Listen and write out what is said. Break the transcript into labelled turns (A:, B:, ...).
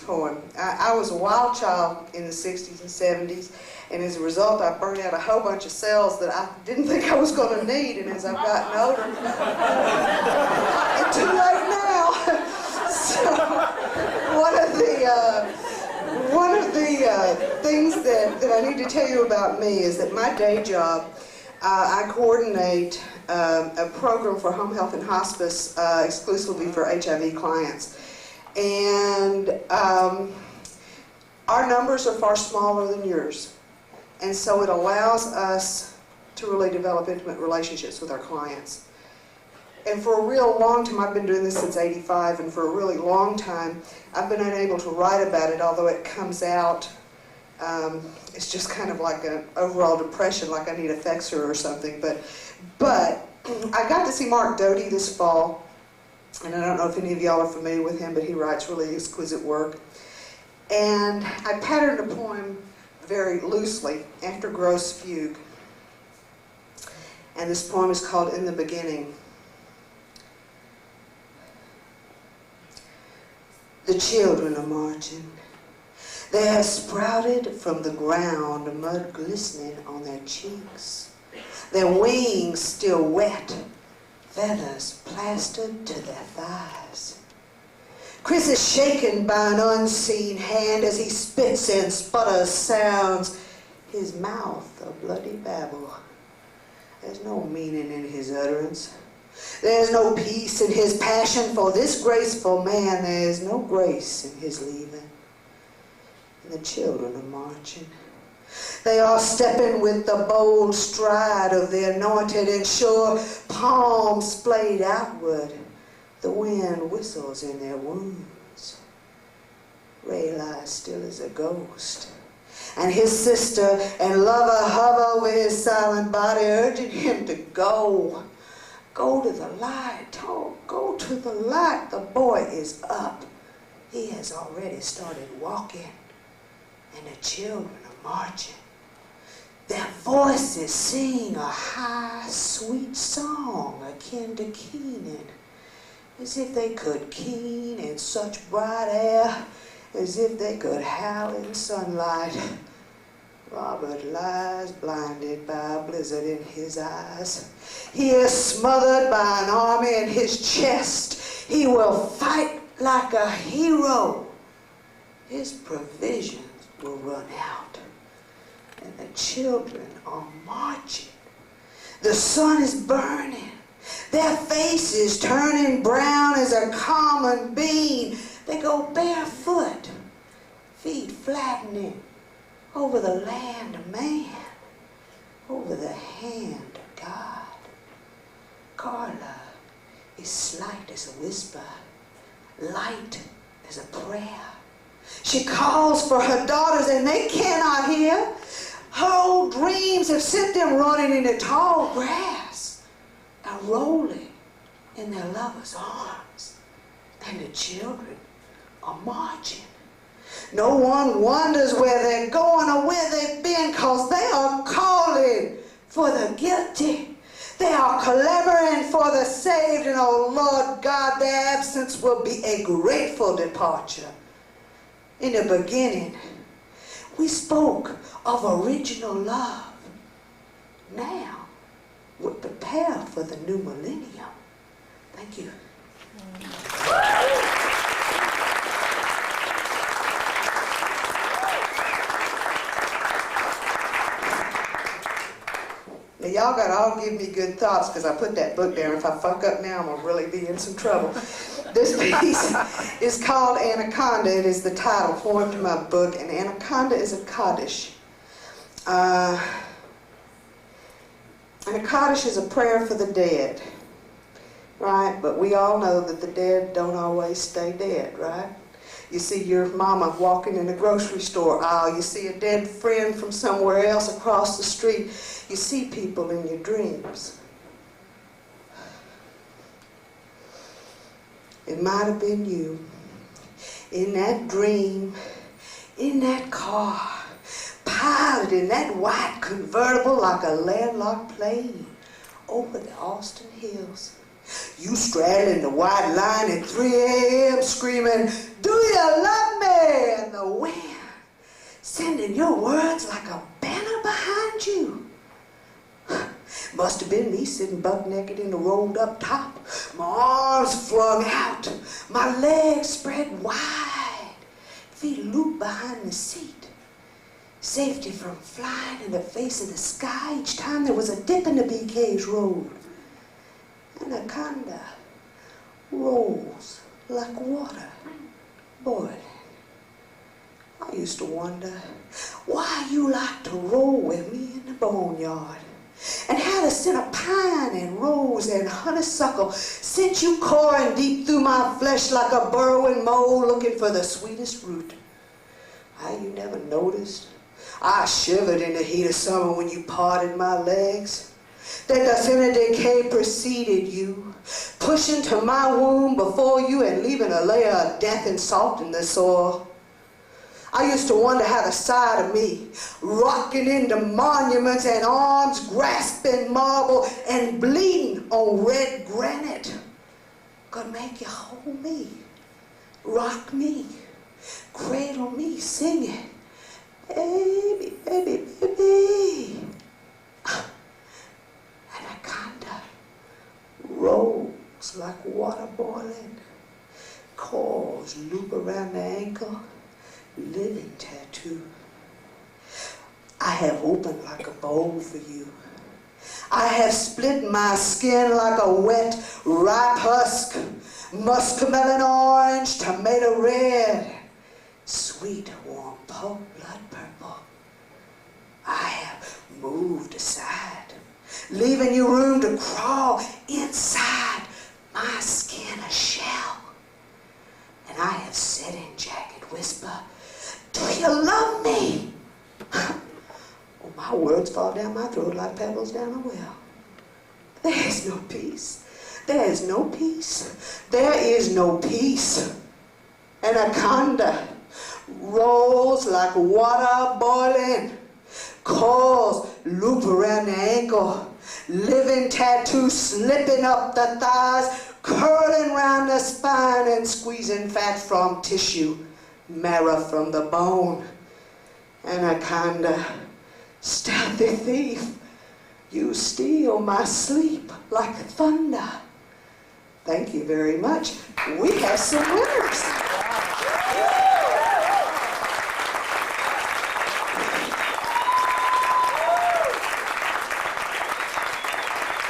A: poem. I was a wild child in the 60s and 70s, and as a result, I burned out a whole bunch of cells that I didn't think I was going to need, and as I've gotten older, it's too late now. So, one of the things that I need to tell you about me is that my day job, I coordinate a program for home health and hospice exclusively for HIV clients. And our numbers are far smaller than yours. And so it allows us to really develop intimate relationships with our clients. And for a real long time, I've been doing this since '85, and for a really long time, I've been unable to write about it, although it comes out, it's just kind of like an overall depression, like I need a Fexer or something. But I got to see Mark Doty this fall, and I don't know if any of y'all are familiar with him, but he writes really exquisite work. And I patterned a poem very loosely after Gross Fugue. And this poem is called In the Beginning. The children are marching. They have sprouted from the ground, mud glistening on their cheeks. Their wings still wet, feathers plastered to their thighs. Chris is shaken by an unseen hand as he spits and sputters sounds. His mouth a bloody babble. There's no meaning in his utterance. There's no peace in his passion for this graceful man. There's no grace in his leaving. And the children are marching. They are stepping with the bold stride of the anointed and sure, palms splayed outward. The wind whistles in their wounds. Ray lies still as a ghost. And his sister and lover hover over his silent body, urging him to go. Go to the light, go to the light. The boy is up. He has already started walking. And the children are marching. Their voices sing a high, sweet song akin to keening, as if they could keen in such bright air, as if they could howl in sunlight. Robert lies blinded by a blizzard in his eyes. He is smothered by an army in his chest. He will fight like a hero. His provisions will run out. And the children are marching. The sun is burning. Their faces turning brown as a common bean. They go barefoot, feet flattening over the land of man, over the hand of God. Carla is slight as a whisper, light as a prayer. She calls for her daughters and they cannot hear. Her old dreams have sent them running into tall grass and rolling in their lovers' arms. And the children are marching. No one wonders where they're going or where they've been, because they are calling for the guilty. They are clamoring for the saved, and oh Lord God, their absence will be a grateful departure. In the beginning, we spoke of original love. Now, we're prepared for the new millennium. Thank you. Now, y'all got to all give me good thoughts, because I put that book down. If I fuck up now, I'm going to really be in some trouble. This piece is called Anaconda. It is the title, poem to my book, and Anaconda is a Kaddish. And a Kaddish is a prayer for the dead, right? But we all know that the dead don't always stay dead, right? You see your mama walking in the grocery store aisle. You see a dead friend from somewhere else across the street. You see people in your dreams. It might have been you in that dream, in that car, piloting that white convertible like a landlocked plane over the Austin Hills. You straddling the white line at 3 a.m. screaming, "Do you love me?" carrying your words like a banner behind you. Must have been me sitting buck naked in the rolled up top, my arms flung out, my legs spread wide, feet looped behind the seat. Safety from flying in the face of the sky each time there was a dip in the BK's road. Anaconda rolls like water boiling. I used to wonder why you like to roll with me in the boneyard, and how the scent of pine and rose and honeysuckle sent you coring deep through my flesh like a burrowing mole looking for the sweetest root. How you never noticed? I shivered in the heat of summer when you parted my legs. That the scent of decay preceded you, pushing to my womb before you and leaving a layer of death and salt in the soil. I used to wonder how the side of me, rocking into monuments and arms grasping marble and bleeding on red granite, could make you hold me, rock me, cradle me, singing, baby, baby, baby. Anaconda rolls like water boiling, coils loop around the ankle, living tattoo. I have opened like a bowl for you. I have split my skin like a wet, ripe husk, muskmelon orange, tomato red, sweet, warm blood purple. I have moved aside, leaving you room to crawl inside my skin a shell. And I have said in jagged whisper, do you love me? Oh, my words fall down my throat like pebbles down a well. There is no peace. There is no peace. There is no peace. Anaconda rolls like water boiling, coils loop around the ankle, living tattoo slipping up the thighs, curling round the spine and squeezing fat from tissue, marrow from the bone. Anaconda, stealthy thief, you steal my sleep like thunder. Thank you very much. We have some winners.